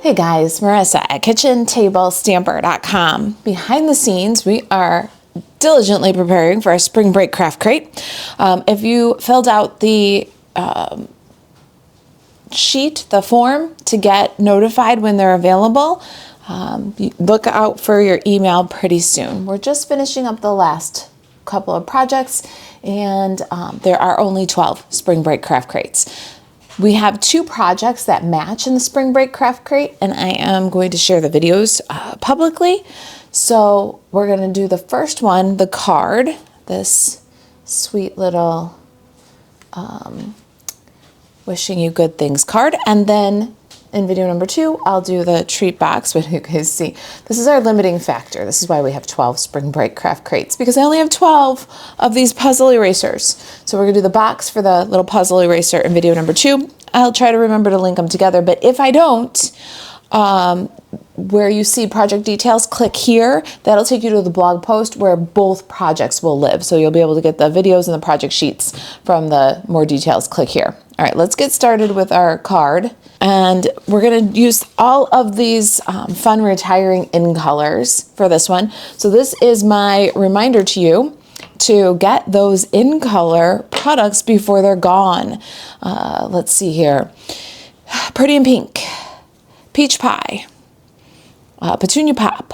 Hey guys, Marisa at kitchentablestamper.com. Behind the scenes, we are diligently preparing for our spring break craft crate. If you filled out the sheet, the form to get notified when they're available, look out for your email pretty soon. We're just finishing up the last couple of projects, and there are only 12 spring break craft crates. We have 2 projects that match in the spring break craft crate, and I am going to share the videos publicly. So we're going to do the first one, the card, this sweet little wishing you good things card, and then in video number 2, I'll do the treat box. But you guys see, this is our limiting factor. This is why we have 12 spring break craft crates, because I only have 12 of these puzzle erasers. So we're gonna do the box for the little puzzle eraser in video number 2. I'll try to remember to link them together, but if I don't, where you see project details, click here. That'll take you to the blog post where both projects will live. So you'll be able to get the videos and the project sheets from the more details. Click here. All right, let's get started with our card. And we're gonna use all of these fun retiring in colors for this one. So this is my reminder to you to get those in color products before they're gone. Let's see here. Pretty in Pink, Peach Pie, Petunia Pop,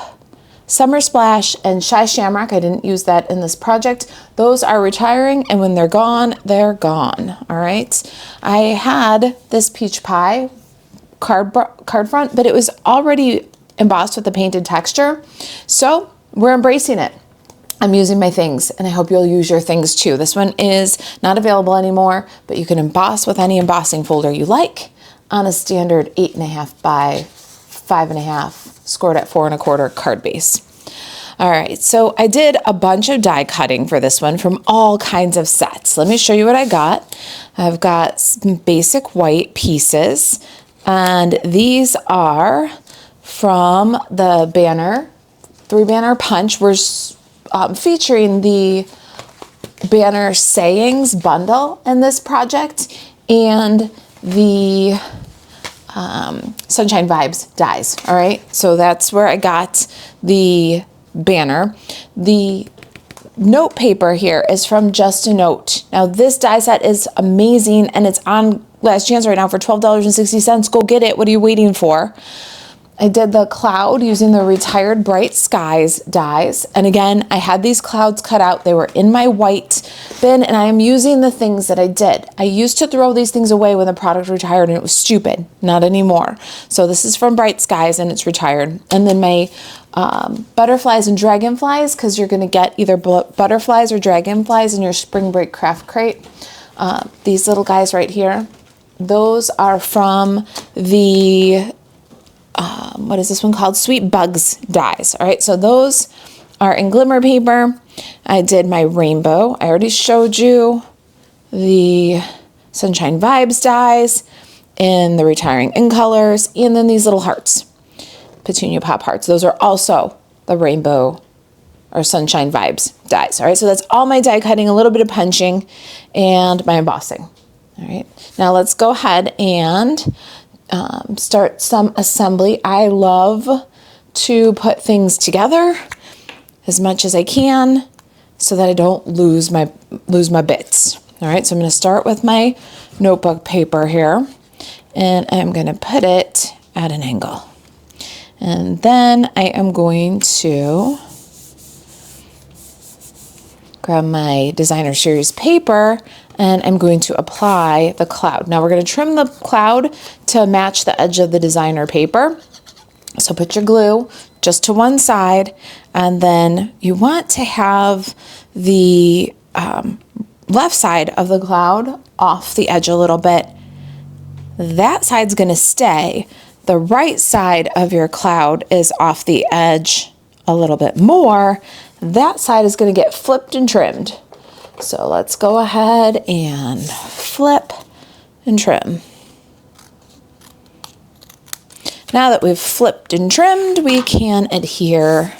Summer Splash, and Shy Shamrock. I didn't use that in this project. Those are retiring, and when they're gone, they're gone. All right. I had this Peach Pie card front, but it was already embossed with the painted texture. So we're embracing it. I'm using my things, and I hope you'll use your things too. This one is not available anymore, but you can emboss with any embossing folder you like on a standard 8.5 by 5.5, scored at 4 1/4 card base. All right, so I did a bunch of die cutting for this one from all kinds of sets. Let me show you what I got. I've got some basic white pieces, and these are from the banner, 3-banner punch. We're featuring the banner sayings bundle in this project, and the Sunshine Vibes dies. All right, so that's where I got the banner. The note paper here is from Just a Note. Now this die set is amazing, and it's on last chance right now for $12.60. Go get it. What are you waiting for? I did the cloud using the Retired Bright Skies dies. And again, I had these clouds cut out. They were in my white bin, and I am using the things that I did. I used to throw these things away when the product retired, and it was stupid. Not anymore. So this is from Bright Skies, and it's retired. And then my butterflies and dragonflies, because you're going to get either butterflies or dragonflies in your spring break craft crate. These little guys right here, those are from the what is this one called? Sweet Bugs dies. All right, so those are in glimmer paper. I did my rainbow. I already showed you the Sunshine Vibes dies in the retiring in colors, and then these little hearts, Petunia Pop hearts. Those are also the rainbow or Sunshine Vibes dies. All right, so that's all my die cutting, a little bit of punching, and my embossing. All right, now let's go ahead and start some assembly. I love to put things together as much as I can so that I don't lose my bits. All right, so I'm going to start with my notebook paper here, and I'm going to put it at an angle. And then I am going to grab my designer series paper, and I'm going to apply the cloud. Now we're going to trim the cloud to match the edge of the designer paper. So put your glue just to one side, and then you want to have the left side of the cloud off the edge a little bit. That side's going to stay. The right side of your cloud is off the edge a little bit more. That side is going to get flipped and trimmed. So let's go ahead and flip and trim. Now that we've flipped and trimmed, we can adhere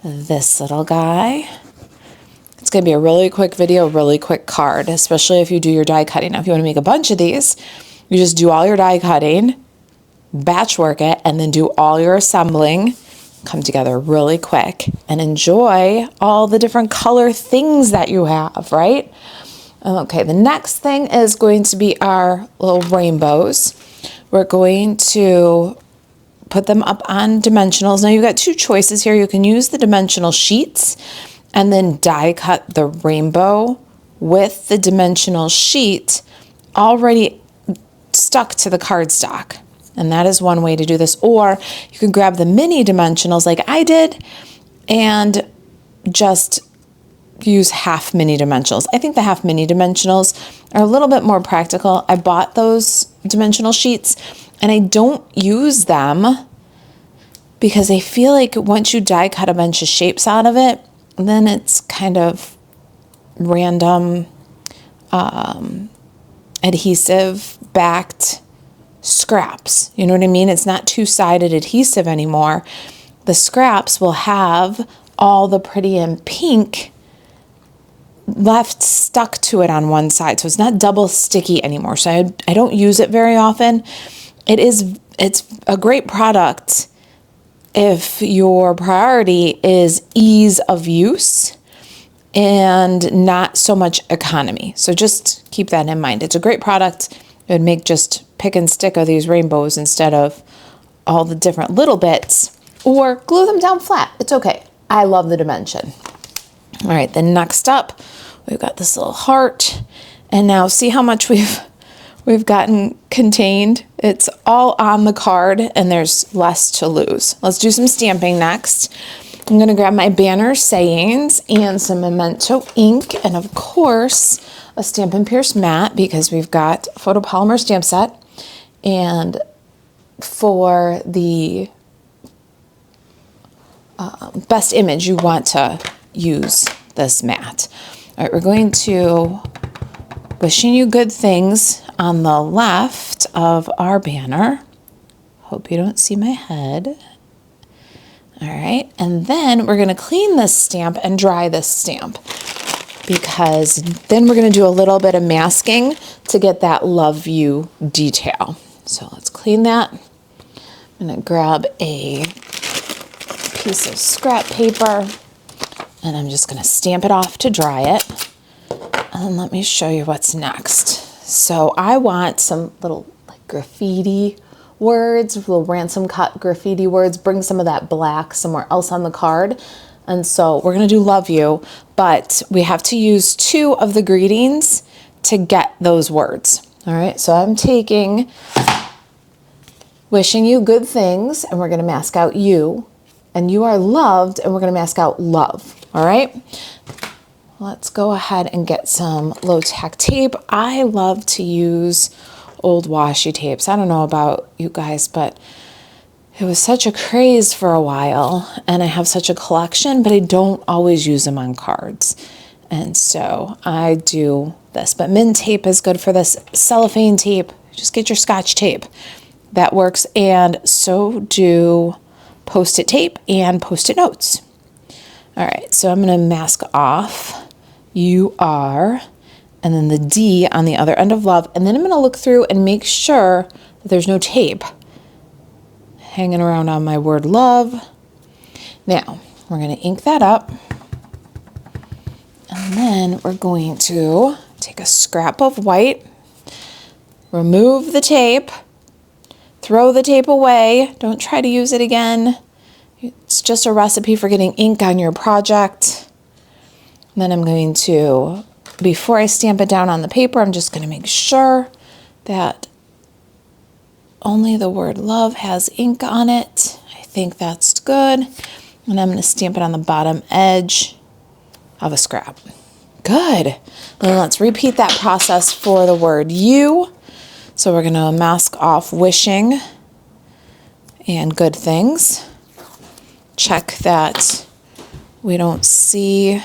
this little guy. It's going to be a really quick video, really quick card, especially if you do your die cutting. Now, if you want to make a bunch of these, you just do all your die cutting, batch work it, and then do all your assembling, come together really quick, and enjoy all the different color things that you have, right? Okay, the next thing is going to be our little rainbows. We're going to put them up on dimensionals. Now you've got two choices here. You can use the dimensional sheets and then die cut the rainbow with the dimensional sheet already stuck to the cardstock. And that is one way to do this. Or you can grab the mini dimensionals like I did and just use half mini dimensionals. I think the half mini dimensionals are a little bit more practical. I bought those dimensional sheets and I don't use them because I feel like once you die cut a bunch of shapes out of it, then it's kind of random adhesive backed scraps. You know what I mean? It's not two-sided adhesive anymore. The scraps will have all the pretty and pink left stuck to it on one side. So it's not double sticky anymore. So I don't use it very often. It's a great product if your priority is ease of use and not so much economy. So just keep that in mind. It's a great product. It would make just pick and stick of these rainbows instead of all the different little bits, or glue them down flat. It's okay. I love the dimension. All right, then next up, we've got this little heart. And now see how much we've gotten contained. It's all on the card and there's less to lose. Let's do some stamping next. I'm gonna grab my banner sayings and some Memento ink, and of course, a Stampin' Pierce mat because we've got a photopolymer stamp set. And for the best image, you want to use this mat. All right, we're going to wishing you good things on the left of our banner. Hope you don't see my head. All right, and then we're gonna clean this stamp and dry this stamp because then we're gonna do a little bit of masking to get that love you detail. So let's clean that. I'm gonna grab a piece of scrap paper and I'm just gonna stamp it off to dry it. And let me show you what's next. So I want some little like graffiti words, little ransom cut graffiti words, bring some of that black somewhere else on the card. And so we're gonna do love you, but we have to use 2 of the greetings to get those words. All right, so I'm taking wishing you good things and we're gonna mask out you, and you are loved and we're gonna mask out love, all right? Let's go ahead and get some low tack tape. I love to use old washi tapes. I don't know about you guys, but it was such a craze for a while and I have such a collection, but I don't always use them on cards. And so I do this, but mint tape is good for this. Cellophane tape, just get your Scotch tape. That works, and so do Post-it tape and Post-it notes. All right, so I'm gonna mask off you are, and then the D on the other end of love, and then I'm gonna look through and make sure that there's no tape hanging around on my word love. Now, we're gonna ink that up, and then we're going to take a scrap of white, remove the tape, throw the tape away, don't try to use it again. It's just a recipe for getting ink on your project. And then I'm going to, before I stamp it down on the paper, I'm just gonna make sure that only the word love has ink on it. I think that's good. And I'm gonna stamp it on the bottom edge of a scrap. Good. Then let's repeat that process for the word you. So we're gonna mask off wishing and good things. Check that we don't see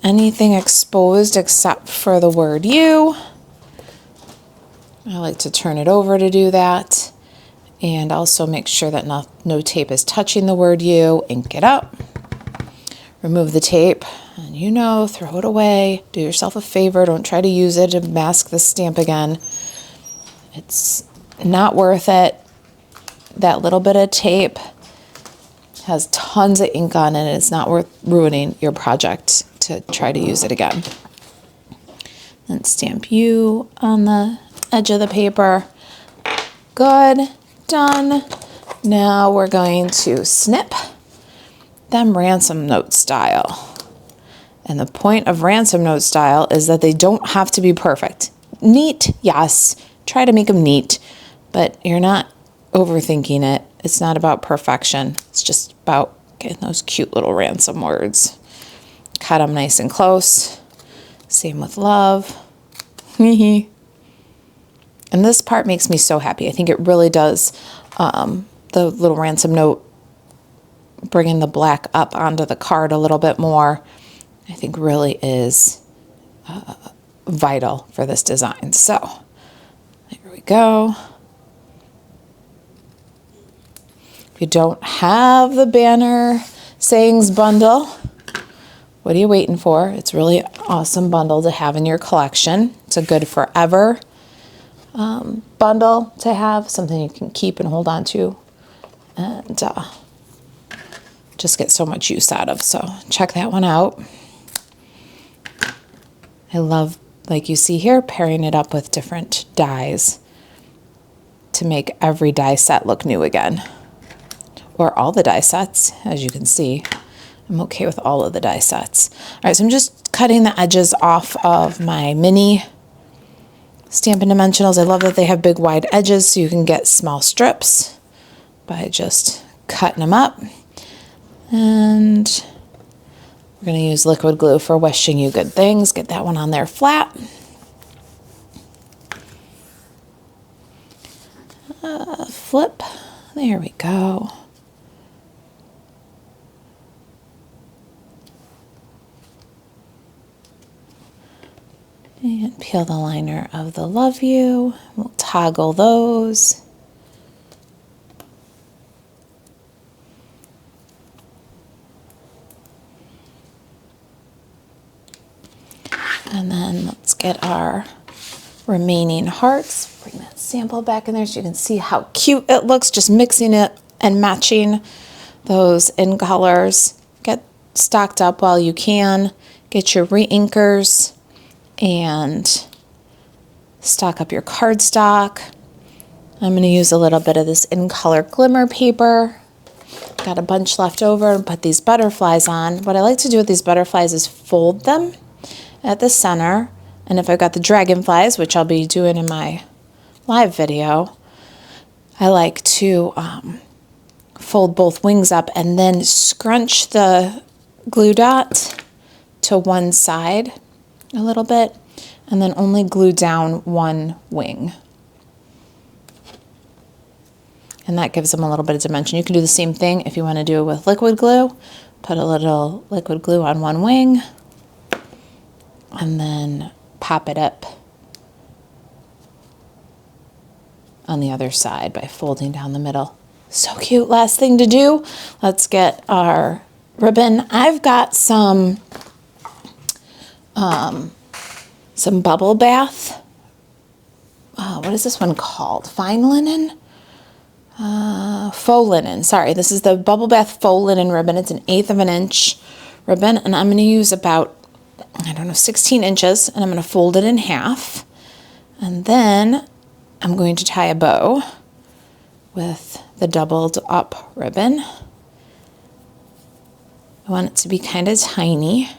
anything exposed except for the word you. I like to turn it over to do that. And also make sure that no tape is touching the word you. Ink it up. Remove the tape. And throw it away. Do yourself a favor. Don't try to use it to mask the stamp again. It's not worth it. that little bit of tape has tons of ink on it. It's not worth ruining your project to try to use it again. Then stamp you on the edge of the paper. Good, done. Now we're going to snip them ransom note style. And the point of ransom note style is that they don't have to be perfect. Neat, yes. Try to make them neat, but you're not overthinking it. It's not about perfection. It's just about getting those cute little ransom words. Cut them nice and close. Same with love. And this part makes me so happy. I think it really does, the little ransom note, bringing the black up onto the card a little bit more, I think really is vital for this design. So there we go. If you don't have the banner sayings bundle, what are you waiting for? It's really an awesome bundle to have in your collection. It's a good forever bundle to have, something you can keep and hold on to and just get so much use out of. So check that one out. I love, like you see here, pairing it up with different dies to make every die set look new again. Or all the die sets, as you can see. I'm okay with all of the die sets. All right, so I'm just cutting the edges off of my mini Stampin' Dimensionals. I love that they have big wide edges so you can get small strips by just cutting them up. And we're going to use liquid glue for wishing you good things. Get that one on there flat. Flip. There we go. And peel the liner of the love you. We'll toggle those. And then let's get our remaining hearts. Bring that sample back in there so you can see how cute it looks, just mixing it and matching those in colors. Get stocked up while you can. Get your re-inkers and stock up your cardstock. I'm going to use a little bit of this in color glimmer paper. Got a bunch left over and put these butterflies on. What I like to do with these butterflies is fold them at the center, and if I've got the dragonflies, which I'll be doing in my live video, I like to fold both wings up and then scrunch the glue dot to one side a little bit and then only glue down one wing. And that gives them a little bit of dimension. You can do the same thing if you want to do it with liquid glue. Put a little liquid glue on one wing and then pop it up on the other side by folding down the middle. So cute. Last thing to do, let's get our ribbon. I've got some bubble bath. What is this one called? Fine linen? Faux linen. Sorry, this is the Bubble Bath faux linen ribbon. It's 1/8 of an inch ribbon, and I'm going to use about, 16 inches, and I'm going to fold it in half. And then I'm going to tie a bow with the doubled up ribbon. I want it to be kind of tiny.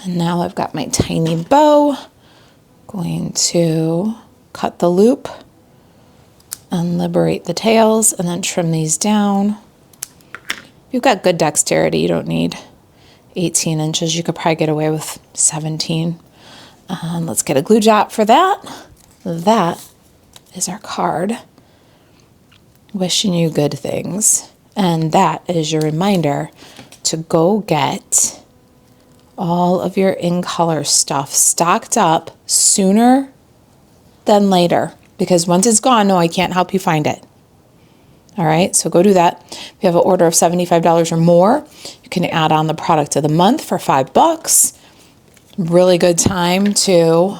And now I've got my tiny bow. Going to cut the loop and liberate the tails and then trim these down. If you've got good dexterity, you don't need 18 inches. You could probably get away with 17. Let's get a glue dot for that. That is our card. Wishing you good things. And that is your reminder to go get all of your in color stuff stocked up sooner than later, because once it's gone, no, I can't help you find it. All right, so go do that. If you have an order of $75 or more, you can add on the product of the month for $5. Really good time to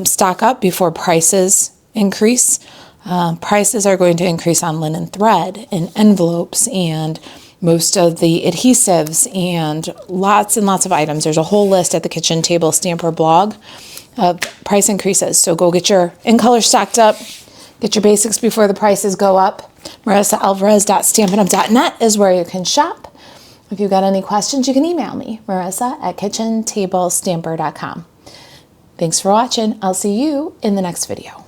stock up before prices increase. Prices are going to increase on linen thread and envelopes and most of the adhesives and lots of items. There's a whole list at the Kitchen Table Stamper blog of price increases. So go get your in color stocked up, get your basics before the prices go up. MarisaAlvarez.stampinup.net is where you can shop. If you've got any questions, you can email me, Marisa@kitchentablestamper.com. Thanks for watching. I'll see you in the next video.